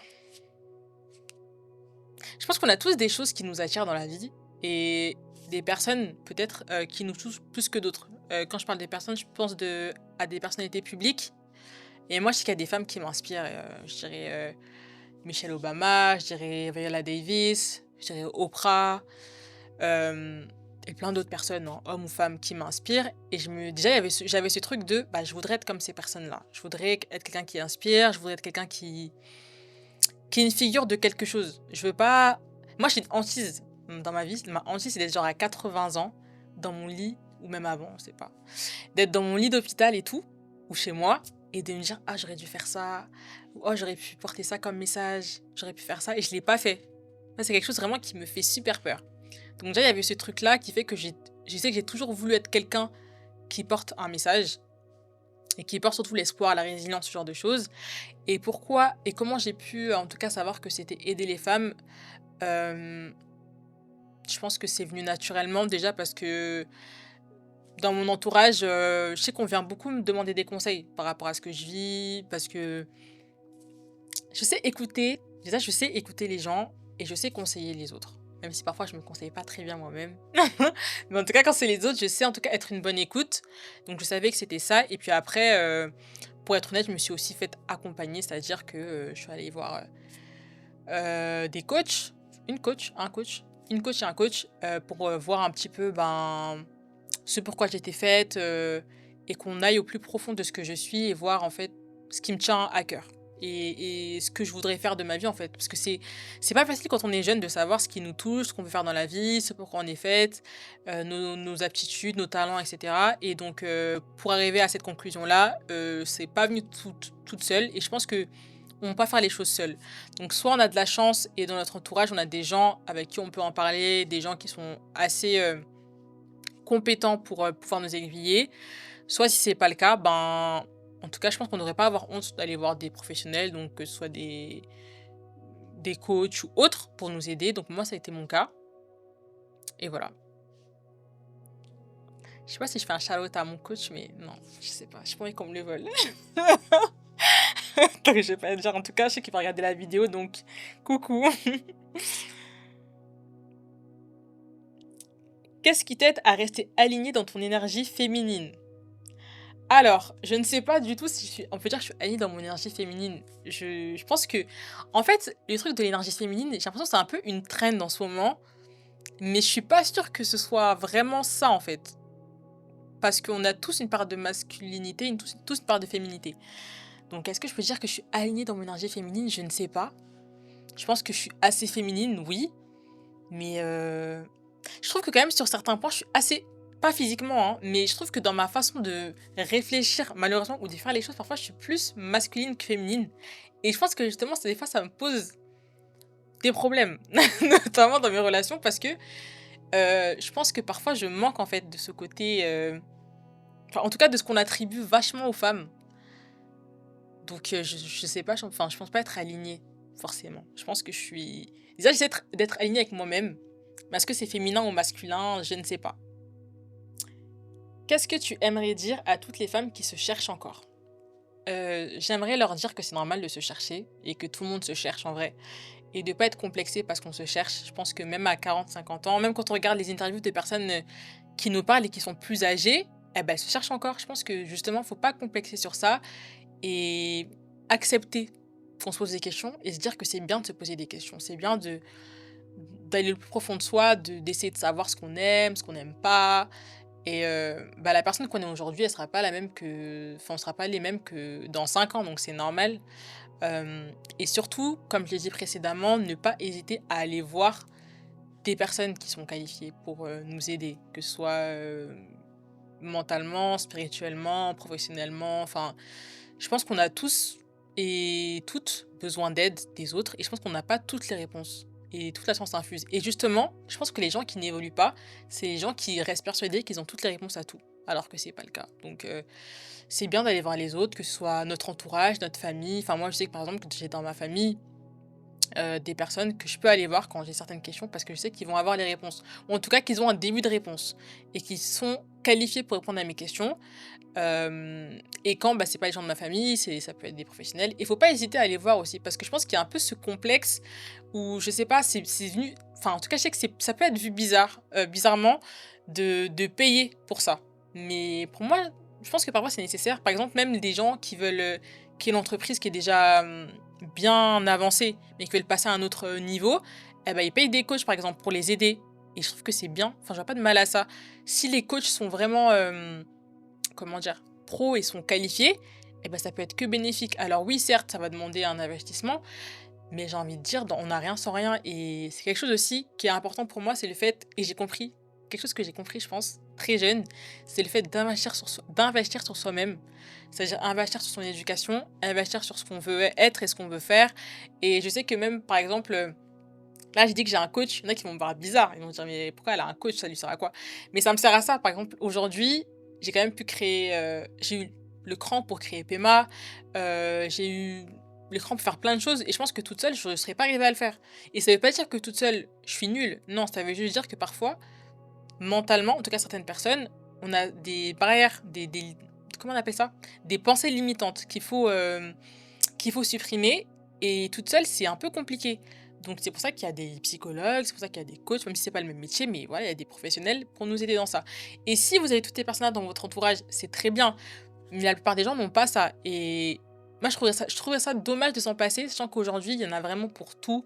Je pense qu'on a tous des choses qui nous attirent dans la vie et des personnes peut-être qui nous touchent plus que d'autres. Quand je parle des personnes, je pense à des personnalités publiques. Et moi, je sais qu'il y a des femmes qui m'inspirent. Je dirais Michelle Obama, je dirais Viola Davis, je dirais Oprah, euh, et plein d'autres personnes, hein, hommes ou femmes, qui m'inspirent. Et déjà, j'avais ce truc de, bah, je voudrais être comme ces personnes-là. Je voudrais être quelqu'un qui inspire, je voudrais être quelqu'un qui est une figure de quelque chose. Je veux pas. Moi, j'ai une hantise dans ma vie. Ma hantise, c'est d'être genre à 80 ans, dans mon lit, ou même avant, on sait pas. D'être dans mon lit d'hôpital et tout, ou chez moi, et de me dire, ah, j'aurais dû faire ça, ou oh, j'aurais pu porter ça comme message, j'aurais pu faire ça, et je l'ai pas fait. Ça, c'est quelque chose vraiment qui me fait super peur. Donc, déjà, il y avait ce truc-là qui fait que je sais que j'ai toujours voulu être quelqu'un qui porte un message, et qui porte surtout l'espoir, la résilience, ce genre de choses. Et pourquoi et comment j'ai pu, en tout cas, savoir que c'était aider les femmes. euh, je pense que c'est venu naturellement, déjà parce que dans mon entourage, je sais qu'on vient beaucoup me demander des conseils par rapport à ce que je vis, parce que je sais écouter, déjà je sais écouter les gens et je sais conseiller les autres. Même si parfois je me conseille pas très bien moi-même. Mais en tout cas, quand c'est les autres, je sais en tout cas être une bonne écoute. Donc je savais que c'était ça. Et puis après, pour être honnête, je me suis aussi fait accompagner, c'est-à-dire que je suis allée voir des coachs, une coach et un coach, pour voir un petit peu ce pourquoi j'étais faite, et qu'on aille au plus profond de ce que je suis et voir en fait ce qui me tient à cœur. Et ce que je voudrais faire de ma vie en fait. Parce que c'est pas facile quand on est jeune de savoir ce qui nous touche, ce qu'on veut faire dans la vie, ce pourquoi on est faite, nos aptitudes, nos talents, etc. Et donc pour arriver à cette conclusion-là, c'est pas venu toute seule. Et je pense que on peut pas faire les choses seuls. Donc soit on a de la chance et dans notre entourage, on a des gens avec qui on peut en parler, des gens qui sont assez compétents pour pouvoir nous aiguiller. Soit si c'est pas le cas, en tout cas, je pense qu'on ne devrait pas avoir honte d'aller voir des professionnels, donc que ce soit des coachs ou autres pour nous aider. Donc moi, ça a été mon cas. Et voilà. Je sais pas si je fais un shout-out à mon coach, mais non, je sais pas. Je pourrais qu'on me le vole. Donc je vais pas le dire. En tout cas, je sais qu'il va regarder la vidéo, donc coucou. Qu'est-ce qui t'aide à rester aligné dans ton énergie féminine? Alors, je ne sais pas du tout si on peut dire que je suis alignée dans mon énergie féminine. Je pense que, en fait, le truc de l'énergie féminine, j'ai l'impression que c'est un peu une trend en ce moment, mais je suis pas sûre que ce soit vraiment ça, en fait. Parce qu'on a tous une part de masculinité, tous une part de féminité. Donc, est-ce que je peux dire que je suis alignée dans mon énergie féminine? Je ne sais pas. Je pense que je suis assez féminine, oui, mais je trouve que quand même sur certains points, je suis assez, pas physiquement, hein, mais je trouve que dans ma façon de réfléchir, malheureusement, ou de faire les choses, parfois je suis plus masculine que féminine. Et je pense que justement, des fois, ça me pose des problèmes, notamment dans mes relations, parce que je pense que parfois je manque en fait de ce côté, enfin, en tout cas de ce qu'on attribue vachement aux femmes. Donc je sais pas, enfin, je pense pas être alignée, forcément. Je pense que je suis. Déjà, j'essaie d'être alignée avec moi-même. Mais est-ce que c'est féminin ou masculin? Je ne sais pas. Qu'est-ce que tu aimerais dire à toutes les femmes qui se cherchent encore? J'aimerais leur dire que c'est normal de se chercher et que tout le monde se cherche en vrai. Et de pas être complexé parce qu'on se cherche. Je pense que même à 40, 50 ans, même quand on regarde les interviews de personnes qui nous parlent et qui sont plus âgées, eh ben, elles se cherchent encore. Je pense que justement, faut pas complexer sur ça et accepter qu'on se pose des questions et se dire que c'est bien de se poser des questions. C'est bien d'aller le plus profond de soi, d'essayer de savoir ce qu'on n'aime pas. Et la personne qu'on est aujourd'hui, elle sera pas la même que. Enfin, on sera pas les mêmes que dans 5 ans, donc c'est normal. Et surtout, comme je l'ai dit précédemment, ne pas hésiter à aller voir des personnes qui sont qualifiées pour nous aider, que ce soit mentalement, spirituellement, professionnellement. Enfin, je pense qu'on a tous et toutes besoin d'aide des autres et je pense qu'on n'a pas toutes les réponses et toute la science infuse. Et justement, je pense que les gens qui n'évoluent pas, c'est les gens qui restent persuadés qu'ils ont toutes les réponses à tout, alors que c'est pas le cas. Donc c'est bien d'aller voir les autres, que ce soit notre entourage, notre famille. Enfin moi je sais que par exemple que j'ai dans ma famille des personnes que je peux aller voir quand j'ai certaines questions parce que je sais qu'ils vont avoir les réponses. Ou en tout cas qu'ils ont un début de réponse et qu'ils sont qualifiés pour répondre à mes questions. Et quand c'est pas les gens de ma famille, ça peut être des professionnels. Il faut pas hésiter à aller voir aussi parce que je pense qu'il y a un peu ce complexe où je sais pas, c'est venu. enfin, en tout cas, je sais que ça peut être vu bizarre, bizarrement, de payer pour ça. Mais pour moi, je pense que parfois c'est nécessaire. Par exemple, même des gens qui veulent, qui ont une entreprise qui est déjà bien avancée, mais qui veulent passer à un autre niveau, eh ben, ils payent des coachs, par exemple, pour les aider. Et je trouve que c'est bien. Enfin, je vois pas de mal à ça. Si les coachs sont vraiment, comment dire, pros et sont qualifiés, eh ben, ça peut être que bénéfique. Alors oui, certes, ça va demander un investissement, mais j'ai envie de dire, on n'a rien sans rien. Et c'est quelque chose aussi qui est important pour moi, c'est le fait, et j'ai compris, quelque chose que j'ai compris, je pense, très jeune, c'est le fait d'investir sur soi-même. C'est-à-dire investir sur son éducation, investir sur ce qu'on veut être et ce qu'on veut faire. Et je sais que même, par exemple, là, j'ai dit que j'ai un coach, il y en a qui vont me voir bizarre. Ils vont me dire, mais pourquoi elle a un coach, ça lui sert à quoi? Mais ça me sert à ça. Par exemple, aujourd'hui, j'ai quand même pu créer, j'ai eu le cran pour créer Pema, j'ai eu le cran pour faire plein de choses, et je pense que toute seule, je ne serais pas arrivée à le faire. Et ça veut pas dire que toute seule, je suis nulle. Non, ça veut juste dire que parfois, mentalement, en tout cas certaines personnes, on a des barrières, comment on appelle ça? Des pensées limitantes qu'il faut supprimer, et toute seule, c'est un peu compliqué. Donc c'est pour ça qu'il y a des psychologues, c'est pour ça qu'il y a des coachs, même si c'est pas le même métier, mais voilà, il y a des professionnels pour nous aider dans ça. Et si vous avez toutes ces personnes-là dans votre entourage, c'est très bien, mais la plupart des gens n'ont pas ça. Et moi, je trouverais ça dommage de s'en passer, sachant qu'aujourd'hui, il y en a vraiment pour tout.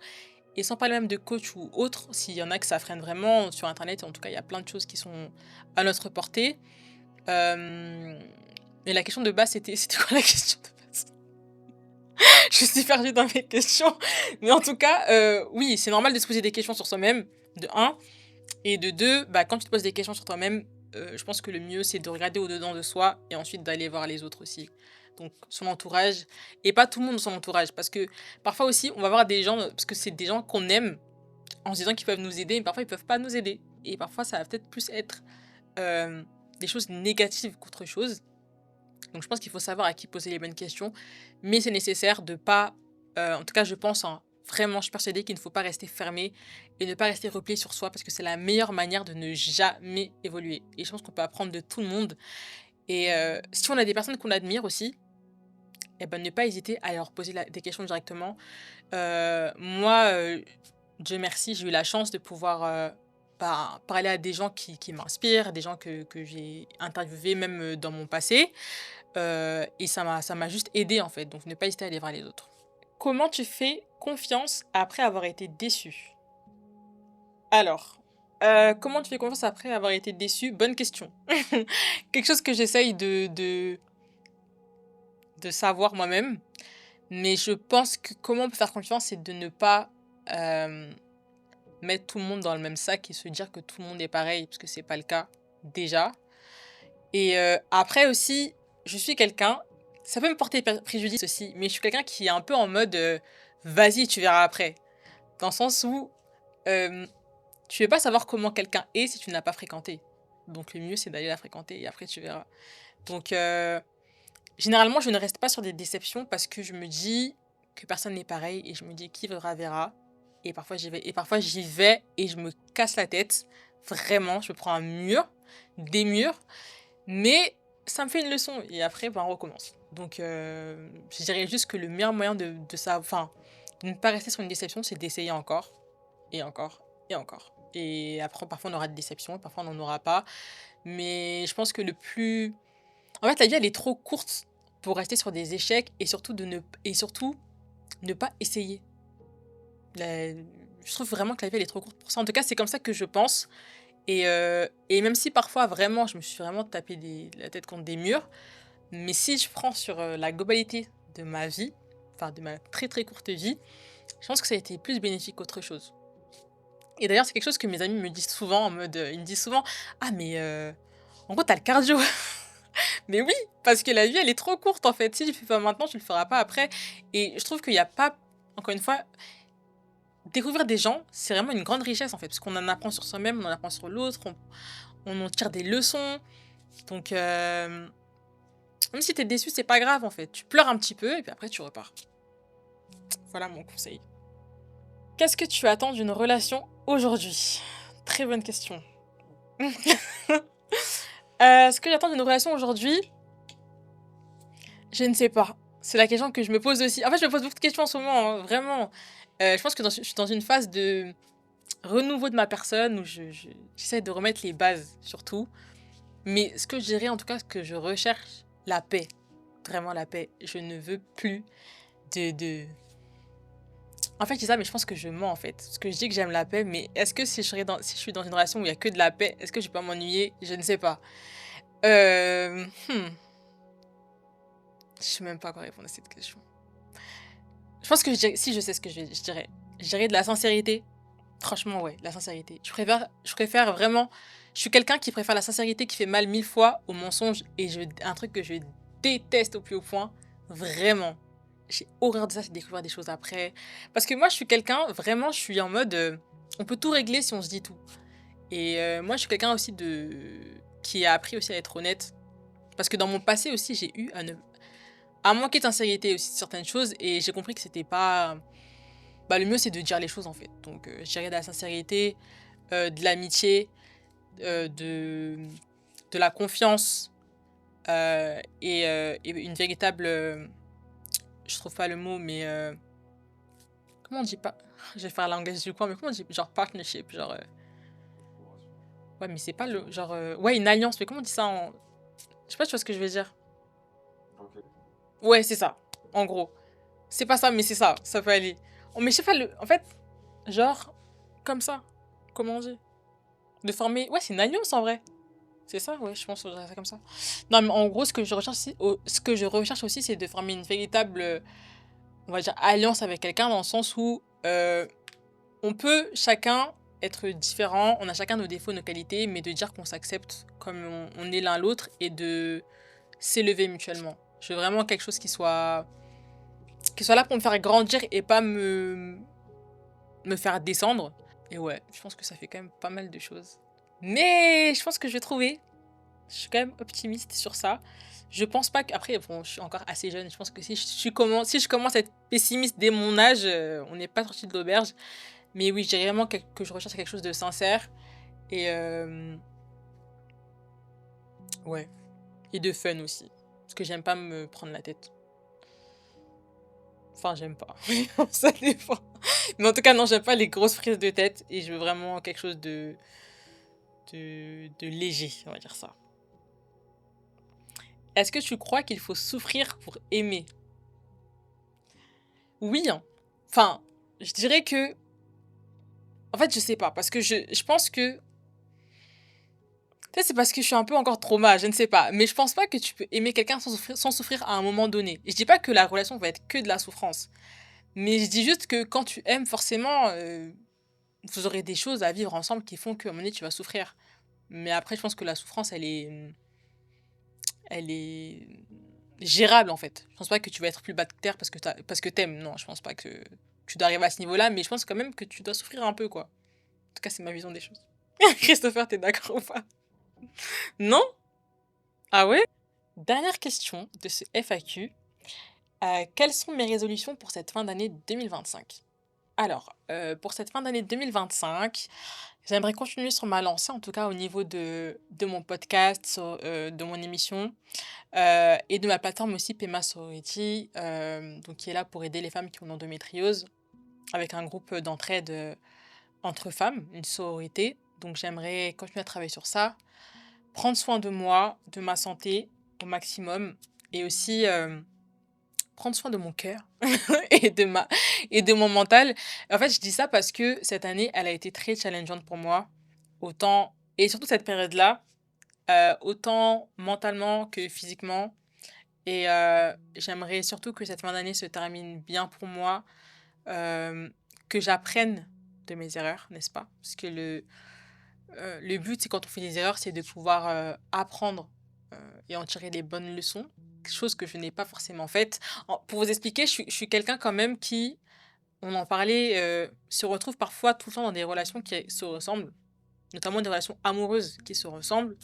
Et sans parler même de coach ou autre, s'il y en a que ça freine vraiment sur Internet, en tout cas, il y a plein de choses qui sont à notre portée. Euh, Mais la question de base, c'était quoi la question de base? Je suis perdue dans mes questions. Mais en tout cas, oui, c'est normal de se poser des questions sur soi-même, de un. Et de deux, bah, quand tu te poses des questions sur toi-même, je pense que le mieux, c'est de regarder au-dedans de soi et ensuite d'aller voir les autres aussi. Donc, son entourage. Et pas tout le monde dans son entourage. Parce que parfois aussi, on va voir des gens, parce que c'est des gens qu'on aime, en se disant qu'ils peuvent nous aider, mais parfois, ils peuvent pas nous aider. Et parfois, ça va peut-être plus être euh, des choses négatives qu'autre chose. Donc je pense qu'il faut savoir à qui poser les bonnes questions, mais c'est nécessaire de pas, en tout cas je pense, hein, vraiment je suis persuadée qu'il ne faut pas rester fermé et ne pas rester replié sur soi parce que c'est la meilleure manière de ne jamais évoluer. Et je pense qu'on peut apprendre de tout le monde. Et si on a des personnes qu'on admire aussi, eh ben, ne pas hésiter à leur poser des questions directement. Moi, Dieu merci, j'ai eu la chance de pouvoir parler à des gens qui m'inspirent, des gens que j'ai interviewés même dans mon passé. Et ça m'a juste aidé en fait, donc ne pas hésiter à aller voir les autres. Comment tu fais confiance après avoir été déçu? Alors, comment tu fais confiance après avoir été déçu? Bonne question. Quelque chose que j'essaye de savoir moi-même, mais je pense que comment on peut faire confiance, c'est de ne pas mettre tout le monde dans le même sac et se dire que tout le monde est pareil, parce que c'est pas le cas déjà. Et après aussi, je suis quelqu'un, ça peut me porter préjudice aussi, mais je suis quelqu'un qui est un peu en mode vas-y, tu verras après. Dans le sens où tu ne veux pas savoir comment quelqu'un est si tu ne l'as pas fréquenté. Donc le mieux, c'est d'aller la fréquenter et après tu verras. Donc généralement, je ne reste pas sur des déceptions parce que je me dis que personne n'est pareil et je me dis qui verra, verra. Et parfois j'y vais. Et parfois j'y vais et je me casse la tête. Vraiment, je prends un mur, des murs. Mais ça me fait une leçon et après, ben, on recommence. Donc, je dirais juste que le meilleur moyen de ça, enfin, de ne pas rester sur une déception, c'est d'essayer encore, et encore, et encore. Et après, parfois, on aura des déceptions, parfois, on n'en aura pas. Mais je pense que le plus... En fait, la vie, elle est trop courte pour rester sur des échecs et surtout, ne pas essayer. Je trouve vraiment que la vie, elle est trop courte pour ça. En tout cas, c'est comme ça que je pense. Et même si parfois, vraiment, je me suis vraiment tapé la tête contre des murs, mais si je prends sur la globalité de ma vie, enfin de ma très très courte vie, je pense que ça a été plus bénéfique qu'autre chose. Et d'ailleurs, c'est quelque chose que mes amis me disent souvent, en mode, ils me disent souvent, ah mais en gros, t'as le cardio. Mais oui, parce que la vie, elle est trop courte en fait. Si tu le fais pas maintenant, tu le feras pas après. Et je trouve qu'il n'y a pas, encore une fois, découvrir des gens, c'est vraiment une grande richesse en fait, parce qu'on en apprend sur soi-même, on en apprend sur l'autre, on en tire des leçons. Donc, même si t'es déçu, c'est pas grave en fait. Tu pleures un petit peu et puis après tu repars. Voilà mon conseil. Qu'est-ce que tu attends d'une relation aujourd'hui? Très bonne question. Ce que j'attends d'une relation aujourd'hui, je ne sais pas. C'est la question que je me pose aussi. En fait, je me pose beaucoup de questions en ce moment, hein, vraiment. Je pense que je suis dans une phase de renouveau de ma personne où j'essaie de remettre les bases surtout. Mais ce que je dirais, en tout cas, ce que je recherche, la paix. Vraiment la paix. Je ne veux plus de... En fait, c'est ça, mais je pense que je mens, en fait. Parce que je dis que j'aime la paix, mais est-ce que si je suis dans une relation où il y a que de la paix, est-ce que je vais pas m'ennuyer? Je ne sais pas. Euh... hmm, Je sais même pas quoi répondre à cette question. Je pense que si je sais ce que je dirais. Je dirais de la sincérité. Franchement, ouais, la sincérité. Je préfère vraiment. Je suis quelqu'un qui préfère la sincérité qui fait mal 1000 fois au mensonge. Et un truc que je déteste au plus haut point. Vraiment. J'ai horreur de ça, c'est découvrir des choses après. Parce que moi, je suis quelqu'un, vraiment, je suis en mode. On peut tout régler si on se dit tout. Et moi, je suis quelqu'un aussi qui a appris aussi à être honnête. Parce que dans mon passé aussi, j'ai eu à manquer de sincérité aussi sur certaines choses. Et j'ai compris que c'était pas. Bah, le mieux, c'est de dire les choses en fait. Donc, je dirais de la sincérité, de l'amitié, de la confiance et une véritable. Je trouve pas le mot, mais. Comment on dit pas? Je vais faire un langage du coin, mais comment on dit? Genre partnership, genre. Ouais, mais c'est pas le. Genre. Ouais, une alliance, mais comment on dit ça en. Je sais pas, tu vois ce que je veux dire. Ouais, c'est ça, en gros. C'est pas ça, mais c'est ça, ça peut aller. Oh, mais je sais pas, en fait, genre, comme ça. Comment on dit? De former. Ouais, c'est une alliance en vrai. C'est ça, ouais, je pense qu'on dirait ça comme ça. Non, mais en gros, ce que je recherche aussi, c'est de former une véritable, on va dire, alliance avec quelqu'un dans le sens où on peut chacun être différent, on a chacun nos défauts, nos qualités, mais de dire qu'on s'accepte comme on est l'un l'autre et de s'élever mutuellement. Je veux vraiment quelque chose qui soit là pour me faire grandir et pas me faire descendre. Et ouais, je pense que ça fait quand même pas mal de choses. Mais je pense que je vais trouver. Je suis quand même optimiste sur ça. Je pense pas que. Après, bon, je suis encore assez jeune. Je pense que si je commence à être pessimiste dès mon âge, on n'est pas sorti de l'auberge. Mais oui, je dirais vraiment que je recherche quelque chose de sincère. Et ouais. Et de fun aussi. Parce que j'aime pas me prendre la tête. Enfin, j'aime pas. Ça dépend. Mais en tout cas, non, j'aime pas les grosses prises de tête. Et je veux vraiment quelque chose de léger, on va dire ça. Est-ce que tu crois qu'il faut souffrir pour aimer? Oui, hein. Enfin, je dirais que... En fait, je sais pas, parce que je pense que... Peut-être c'est parce que je suis un peu encore trauma, je ne sais pas. Mais je pense pas que tu peux aimer quelqu'un sans souffrir à un moment donné. Et je dis pas que la relation va être que de la souffrance. Mais je dis juste que quand tu aimes, forcément, vous aurez des choses à vivre ensemble qui font qu'à un moment donné, tu vas souffrir. Mais après, je pense que la souffrance, elle est gérable, en fait. Je pense pas que tu vas être plus bas de terre parce que t'aimes. Non, je pense pas que tu dois arriver à ce niveau-là, mais je pense quand même que tu dois souffrir un peu, quoi. En tout cas, c'est ma vision des choses. Christopher, t'es d'accord ou pas? Non? Ah ouais? Dernière question de ce FAQ. Quelles sont mes résolutions pour cette fin d'année 2025? Alors, pour cette fin d'année 2025, j'aimerais continuer sur ma lancée, en tout cas au niveau de mon podcast, de mon émission, et de ma plateforme aussi Pema Sorority, donc qui est là pour aider les femmes qui ont l'endométriose, avec un groupe d'entraide entre femmes, une sororité. Donc j'aimerais continuer à travailler sur ça, prendre soin de moi, de ma santé au maximum, et aussi prendre soin de mon cœur et et de mon mental. En fait, je dis ça parce que cette année, elle a été très challengeante pour moi, autant et surtout cette période-là, autant mentalement que physiquement. Et j'aimerais surtout que cette fin d'année se termine bien pour moi, que j'apprenne de mes erreurs, n'est-ce pas? Parce que le but, c'est quand on fait des erreurs, c'est de pouvoir apprendre et en tirer les bonnes leçons, chose que je n'ai pas forcément faite. Pour vous expliquer, je suis quelqu'un quand même qui, on en parlait, se retrouve parfois tout le temps dans des relations qui se ressemblent, notamment des relations amoureuses qui se ressemblent,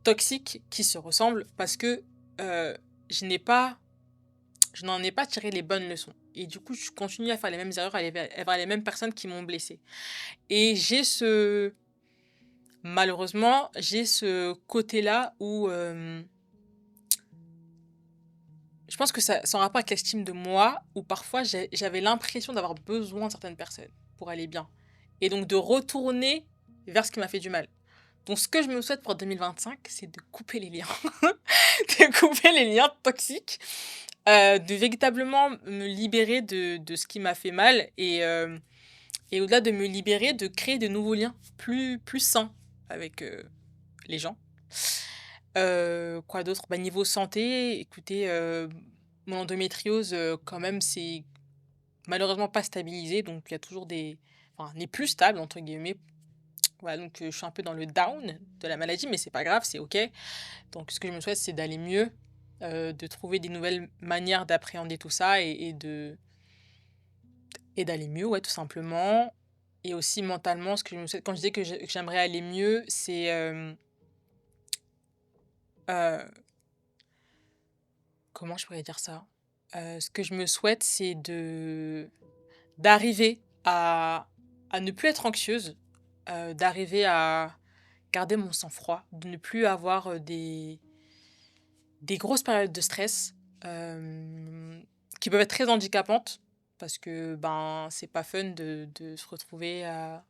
toxiques qui se ressemblent, parce que euh, je n'ai pas, je n'en ai pas tiré les bonnes leçons. Et du coup, je continue à faire les mêmes erreurs, à voir les mêmes personnes qui m'ont blessée. Et malheureusement, j'ai ce côté-là où je pense que ça, c'est en rapport avec l'estime de moi, où parfois j'avais l'impression d'avoir besoin de certaines personnes pour aller bien. et donc de retourner vers ce qui m'a fait du mal. Donc ce que je me souhaite pour 2025, c'est de couper les liens, de couper les liens toxiques, de véritablement me libérer de ce qui m'a fait mal et au-delà de me libérer, de créer de nouveaux liens plus sains avec, les gens. Quoi d'autre? Bah, niveau santé, écoutez, mon endométriose, quand même, c'est malheureusement pas stabilisé, donc il y a toujours des enfin, «n'est plus stable» entre guillemets. Voilà, donc je suis un peu dans le down de la maladie, mais c'est pas grave, c'est OK. Donc ce que je me souhaite, c'est d'aller mieux, de trouver des nouvelles manières d'appréhender tout ça et d'aller mieux, ouais, tout simplement. Et aussi mentalement, ce que je me souhaite quand je disais que j'aimerais aller mieux, c'est, heu, comment je pourrais dire ça? Ce que je me souhaite, c'est d'arriver à ne plus être anxieuse, d'arriver à garder mon sang-froid, de ne plus avoir, des grosses périodes de stress, qui peuvent être très handicapantes parce que, ben, c'est pas fun de se retrouver à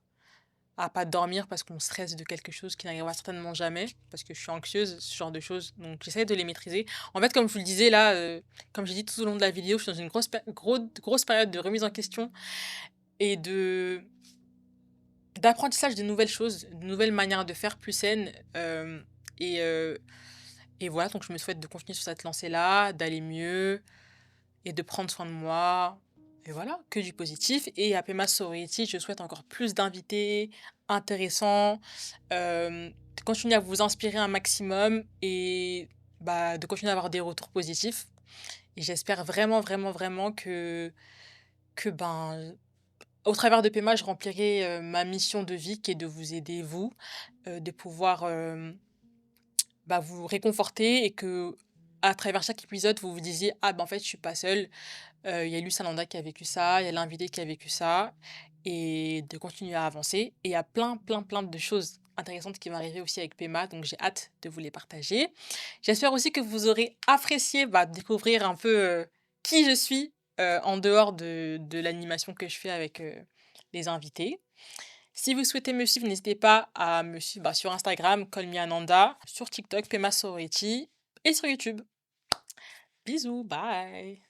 pas dormir parce qu'on stresse de quelque chose qui n'arrivera certainement jamais, parce que je suis anxieuse, ce genre de choses, donc j'essaie de les maîtriser. En fait, comme je vous le disais là, comme j'ai dit tout au long de la vidéo, je suis dans une grosse période de remise en question et d'apprentissage de nouvelles choses, de nouvelles manières de faire plus saines, et heu et voilà, donc je me souhaite de continuer sur cette lancée-là, d'aller mieux et de prendre soin de moi et voilà, que du positif et à Pema Sorority, je souhaite encore plus d'invités intéressants, de continuer à vous inspirer un maximum et bah, de continuer à avoir des retours positifs et j'espère vraiment, vraiment, vraiment que, ben, au travers de Pema, je remplirai, ma mission de vie qui est de vous aider vous, de pouvoir, bah, vous réconforter et que à travers chaque épisode, vous vous disiez: «Ah, bah, en fait, je suis pas seule, il y a Lucinda qui a vécu ça, il y a l'invité qui a vécu ça» et de continuer à avancer et il y a plein, plein, plein de choses intéressantes qui vont arriver aussi avec Pema, donc j'ai hâte de vous les partager. J'espère aussi que vous aurez apprécié, bah, découvrir un peu, qui je suis, en dehors de l'animation que je fais avec, les invités. Si vous souhaitez me suivre, n'hésitez pas à me suivre, bah, sur Instagram, Call Me Ananda, sur TikTok, Pema Sorority et sur YouTube. Bisous, bye!